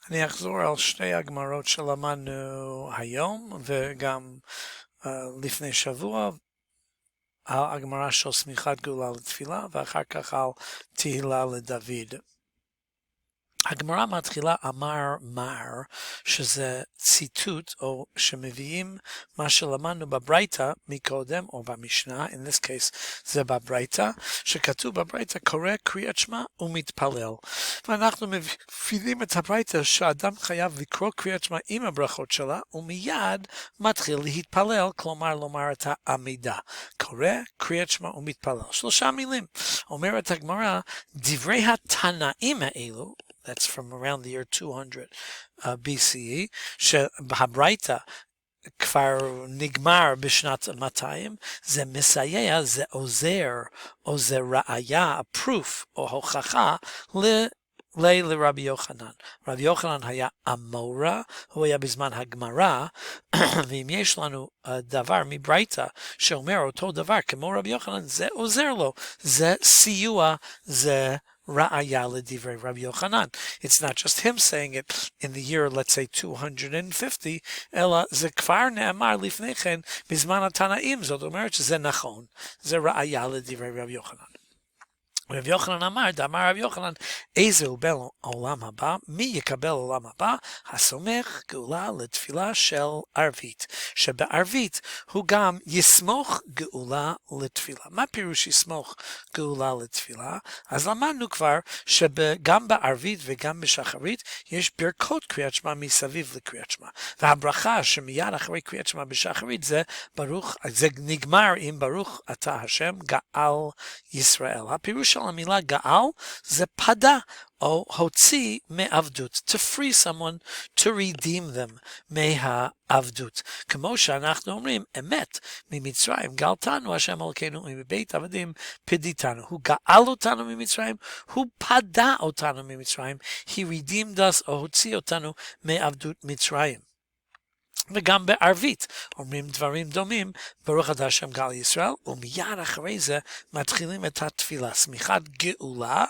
אני אחזור על שתי הגמרות שלמדנו היום וגם לפני שבוע, על הגמרה של סמיכת גאולה לתפילה ואחר כך על תהילה לדוד. הגמרא מתחילה אמר מר, שזה ציטוט או שמביאים מה שלמדנו בברייתא מקודם או במשנה, in this case זה בברייתא, שכתוב בברייתא קורא קריאת שמע ומתפלל. ואנחנו מבינים את הברייתא שאדם חייב לקרוא קריאת שמע עם הברכות שלה ומיד מתחיל להתפלל, כלומר לומר את העמידה. קורא קריאת שמע ומתפלל. 3 מילים. אומרת הגמרא, דברי התנאים האלו, that's from around the year 200 BCE, שהברייתא כבר נגמר בשנת 200, זה מסייע, זה עוזר, או זה ראיה, proof, או הוכחה, לרבי יוחנן. רבי יוחנן היה אמורה, הוא היה בזמן הגמרא, ואם יש לנו דבר מברייתא שאומר אותו דבר כמו רבי יוחנן, זה עוזר לו, זה סיוע, זה ראיה לדברי רבי יוחנן. It's not just him saying it in the year, let's say 250, אלא זה כבר נאמר לפני כן בזמן התנאים, זאת אומרת שזה נכון, זה ראיה לדברי רבי יוחנן. רבי יוחנן אמר, דאמר רבי יוחנן, איזה הוא בל עולם הבא, מי יקבל עולם הבא? הסומך גאולה לתפילה של ערבית, שבערבית הוא גם יסמוך גאולה לתפילה. מה פירוש יסמוך גאולה לתפילה? אז למדנו כבר שגם בערבית וגם בשחרית יש ברכות קריאת שמע מסביב לקריאת שמע, והברכה שמיד אחרי קריאת שמע בשחרית זה ברוך, זה נגמר עם ברוך אתה השם גאל ישראל. הפירוש של המילה גאל זה פדה או הוציא מעבדות, to free someone, to redeem them מהעבדות. כמו שאנחנו אומרים, אמת, ממצרים גאלתנו השם אלוקינו, מבית עבדים פדיתנו. הוא גאל אותנו ממצרים, הוא פדה אותנו ממצרים, he redeemed us, או הוציא אותנו מעבדות מצרים. וגם בערבית אומרים דברים דומים, ברוך אתה השם גאל ישראל, ומיד אחרי זה מתחילים את התפילה, סמיכת גאולה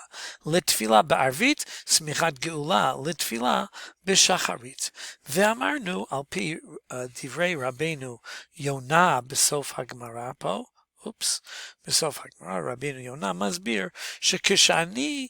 לתפילה בערבית, סמיכת גאולה לתפילה בשחרית. ואמרנו על פי דברי רבינו יונה בסוף הגמרא פה, בסוף הגמרא רבינו יונה מסביר שכשאני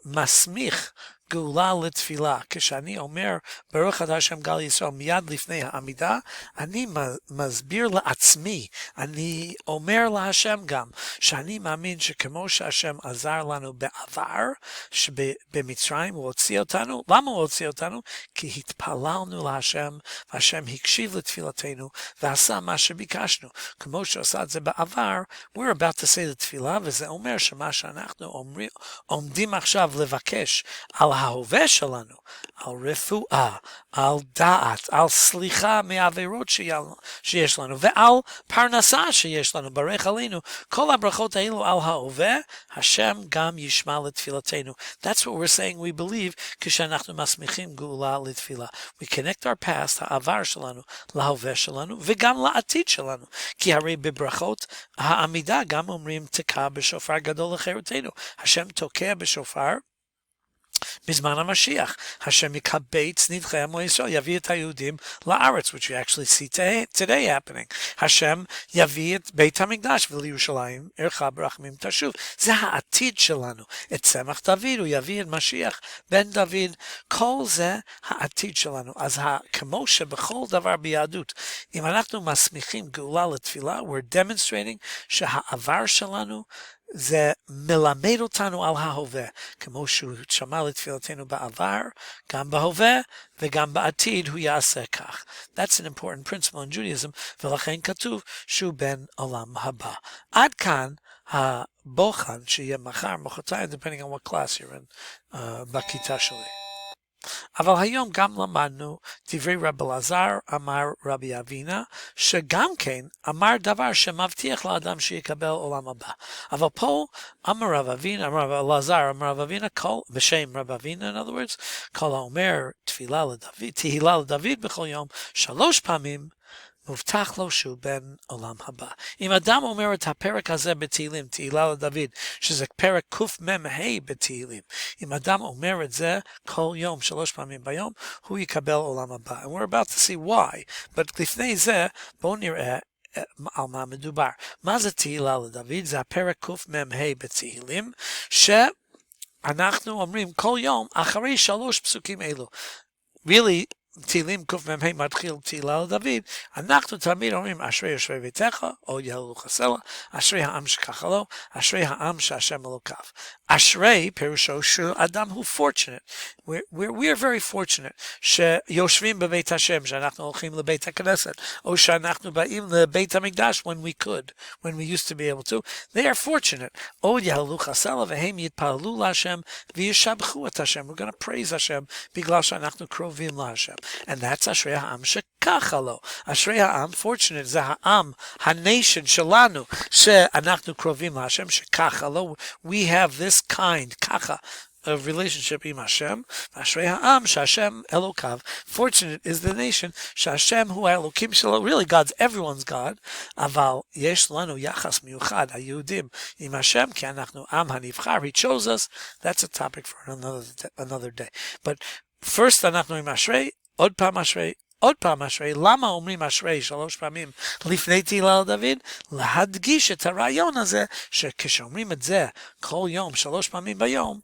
מסמיך גאולה לתפילה, כשאני אומר ברוך אתה השם גאל ישראל מיד לפני העמידה, אני מסביר לעצמי, אני אומר להשם גם, שאני מאמין שכמו שהשם עזר לנו בעבר, שבמצרים הוא הוציא אותנו, למה הוא הוציא אותנו? כי התפללנו להשם, והשם הקשיב לתפילתנו, ועשה מה שביקשנו. כמו שעשה את זה בעבר, we're about to say לתפילה, וזה אומר שמה שאנחנו עומדים עכשיו לבקש על ההווה שלנו, על רפואה, על דעת, על סליחה מהעבירות שיש לנו, ועל פרנסה שיש לנו, ברך עלינו, כל הברכות האלו על ההווה, השם גם ישמע לתפילתנו. That's what we're saying we believe כשאנחנו מסמיכים גאולה לתפילה. We connect our past, העבר שלנו, להווה שלנו, וגם לעתיד שלנו. כי הרי בברכות העמידה גם אומרים תקע בשופר גדול לחירותנו. השם תוקע בשופר, בזמן המשיח, השם יקבץ נדחי עמו ישראל, יביא את היהודים לארץ, which we actually see today happening. השם יביא את בית המקדש ולירושלים, ערך ברחמים תשוב. זה העתיד שלנו. את צמח דוד, הוא יביא את משיח בן דוד. כל זה העתיד שלנו. אז כמו שבכל דבר ביהדות, אם אנחנו מסמיכים גאולה לתפילה, we're demonstrating שהעבר שלנו זה מלמד אותנו על ההווה, כמו שהוא שמע לתפילתנו בעבר, גם בהווה וגם בעתיד הוא יעשה כך. That's an important principle in Judaism, ולכן כתוב שהוא בן עולם הבא. עד כאן הבוחן שיהיה מחר, מחרתיים, depending on what class you're in, בכיתה שלי. אבל היום גם למדנו דברי רבי אלעזר אמר רבי אבינה, שגם כן אמר דבר שמבטיח לאדם שיקבל עולם הבא. אבל פה אמר רבי אבינה, אמר רבי אלעזר, אמר רבי אבינה, בשם רבי אבינה, in other words, כל האומר תפילה לדוד, תהילה לדוד בכל יום, 3 פעמים, מובטח לו שהוא בן עולם הבא. אם אדם אומר את הפרק הזה בתהילים, תהילה לדוד, שזה פרק קמ"ה בתהילים, אם אדם אומר את זה כל יום, 3 פעמים ביום, הוא יקבל עולם הבא. And we're about to see why. But לפני זה, בואו נראה על מה מדובר. מה זה תהילה לדוד? זה הפרק קמ"ה בתהילים, שאנחנו אומרים כל יום אחרי 3 פסוקים אלו. Really, תהילים קמ"ה מתחיל תהילה לדוד, אנחנו תמיד אומרים אשרי יושבי ביתך, או יהללו חסלה, אשרי העם שככה לו, אשרי העם שהשם אלוקיו. אשרי פירושו שאדם הוא fortunate. We are very fortunate שיושבים בבית השם, שאנחנו הולכים לבית הכנסת, או שאנחנו באים לבית המקדש when we used to be able to. They are fortunate. או יהללו חסלה, והם יתפללו להשם וישבחו את השם. We're going to praise השם בגלל שאנחנו קרובים להשם. And that's אשרי העם שככה לו. אשרי העם, fortunate, זה העם, הנation שלנו, שאנחנו קרובים להשם, שככה לו. We have this kind, ככה, of relationship עם השם. אשרי העם שהשם אלוקיו. Fortunate is the nation שהשם הוא האלוקים שלו. Really, God's everyone's God. אבל יש לנו יחס מיוחד, היהודים, עם השם, כי אנחנו עם הנבחר. He chose us. That's a topic for another day. But first אנחנו עם אשרי, עוד פעם אשרי, עוד פעם אשרי. למה אומרים אשרי 3 פעמים לפני תהילה לדוד? להדגיש את הרעיון הזה, שכשאומרים את זה כל יום, 3 פעמים ביום,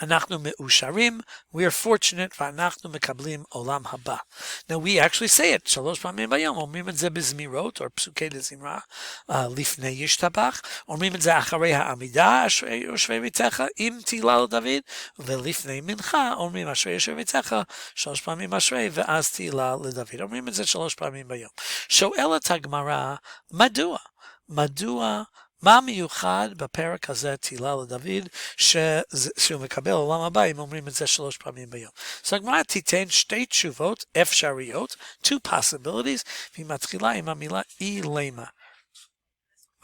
אנחנו מאושרים, we are fortunate, ואנחנו מקבלים עולם הבא. Now we actually say it 3 פעמים ביום, אומרים את זה בזמירות, או פסוקי דזמרה, לפני ישתבח, אומרים את זה אחרי העמידה, אשרי יושבי ביתך, עם תהילה לדוד, ולפני מנחה, אומרים אשרי יושבי ביתך, 3 פעמים אשרי, ואז תהילה לדוד. אומרים את זה 3 פעמים ביום. שואלת הגמרא, מדוע מה מיוחד בפרק הזה תהילה לדוד שהוא מקבל עולם הבא אם אומרים את זה 3 פעמים ביום? אז הגמרא תיתן 2 תשובות אפשריות, 2 possibilities, והיא מתחילה עם המילה אילמה.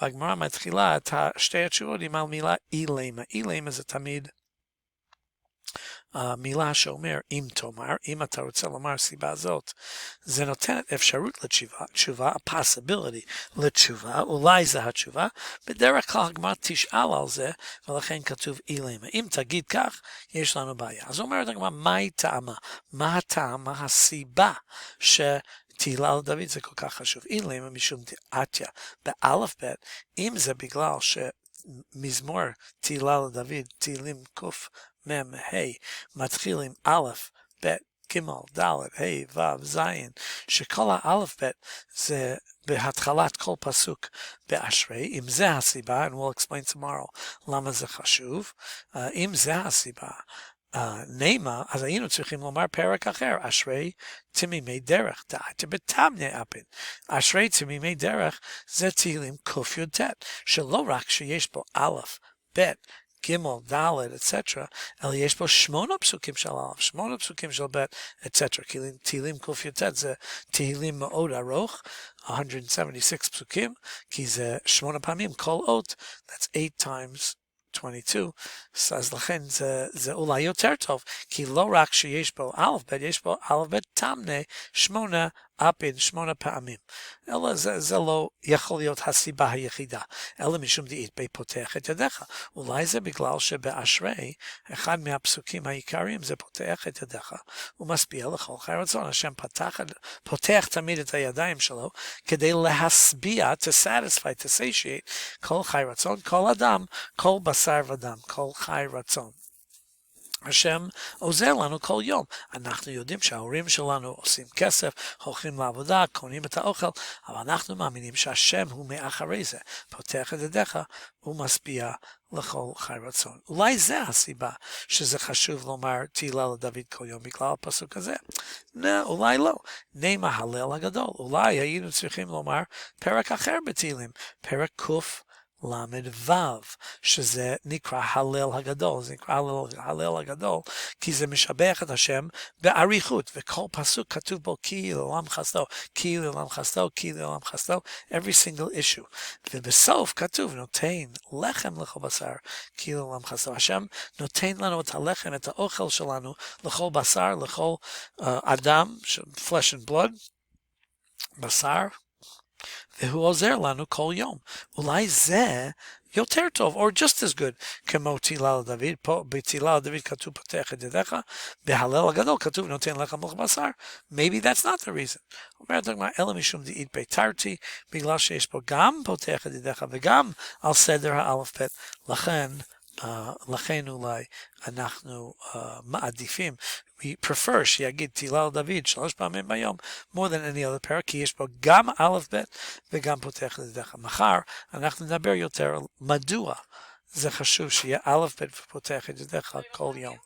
והגמרא מתחילה את 2 התשובות עם המילה אילמה. אילמה זה תמיד מילה שאומר אם תאמר, אם אתה רוצה לומר סיבה זאת, זה נותנת אפשרות לתשובה, a possibility לתשובה, אולי זה התשובה, בדרך כלל הגמרא תשאל על זה, ולכן כתוב אילמה. אם תגיד כך, יש לנו בעיה. אז אומרת הגמרא, מהי טעמה? מה הטעם, מה הסיבה תהילה לדוד זה כל כך חשוב. אילמה משום דעתיה, באלף בית, אם זה בגלל שמזמור תהילה לדוד, תהילים קוף, מם, ה' מתחיל עם א', ב', ג', ד', ה', ו', ז', שכל האלף ב' זה בהתחלת כל פסוק באשרי. אם זה הסיבה, and we'll explain tomorrow למה זה חשוב, אם זה הסיבה, נעימה, אז היינו צריכים לומר פרק אחר, אשרי תמימי דרך, דעתי בתמנה אפן. אשרי תמימי דרך זה תהילים ק"ט, שלא רק שיש בו א', ב', ג', ד', etc., אלא יש פה 8 פסוקים של א', 8 פסוקים של ב', etc. תהילים ק"ט זה תהילים מאוד ארוך, 176 פסוקים, כי זה 8 פעמים, כל אות, that's 8 times 22, אז לכן זה אולי יותר טוב, כי לא רק שיש בו א' ב', יש בו א' ב' תמנה 8 אפין 8 פעמים. אלא זה לא יכול להיות הסיבה היחידה, אלא משום דאית בי פותח את ידיך. אולי זה בגלל שבאשרי, אחד מהפסוקים העיקריים זה פותח את ידיך, הוא משפיע לכל חי רצון. השם פותח תמיד את הידיים שלו, כדי להשביע, to satisfy, to satiate, כל חי רצון, כל אדם, כל בשר ודם, כל חי רצון. השם עוזר לנו כל יום. אנחנו יודעים שההורים שלנו עושים כסף, הולכים לעבודה, קונים את האוכל, אבל אנחנו מאמינים שהשם הוא מאחורי זה. פותח את ידיך, הוא משפיע לכל חי רצון. אולי זה הסיבה שזה חשוב לומר תהילה לדוד כל יום בגלל הפסוק הזה. אולי לא. נעימה הלל הגדול. אולי היינו צריכים לומר פרק אחר בתהילים, פרק קל"ו, שזה נקרא הלל הגדול. זה נקרא הלל הגדול כי זה משבח את השם באריכות, וכל פסוק כתוב בו כי לעולם חסדו, כי לעולם חסדו, כי לעולם חסדו, every single issue. ובסוף כתוב נותן לחם לכל בשר, כי לעולם חסדו. השם נותן לנו את הלחם, את האוכל שלנו, לכל בשר, לכל אדם, flesh and blood, בשר, והוא עוזר לנו כל יום. אולי זה יותר טוב, or just as good, כמו תהילה לדוד. פה בתהילה לדוד כתוב פותח את ידיך, בהלל הגדול כתוב נותן לך מלך בשר. Maybe that's not the reason. אומרת הגמרא, אלא משום דאית ביתרתי, בגלל שיש פה גם פותח את ידיך וגם על סדר האלף בית. לכן אולי אנחנו מעדיפים, we prefer שיגיד תהילה לדוד 3 פעמים ביום, more than any other prayer, כי יש פה גם א' ב' וגם פותח את ידיך. מחר אנחנו נדבר יותר על מדוע זה חשוב שיהיה א' ב' ופותח את ידיך כל יום.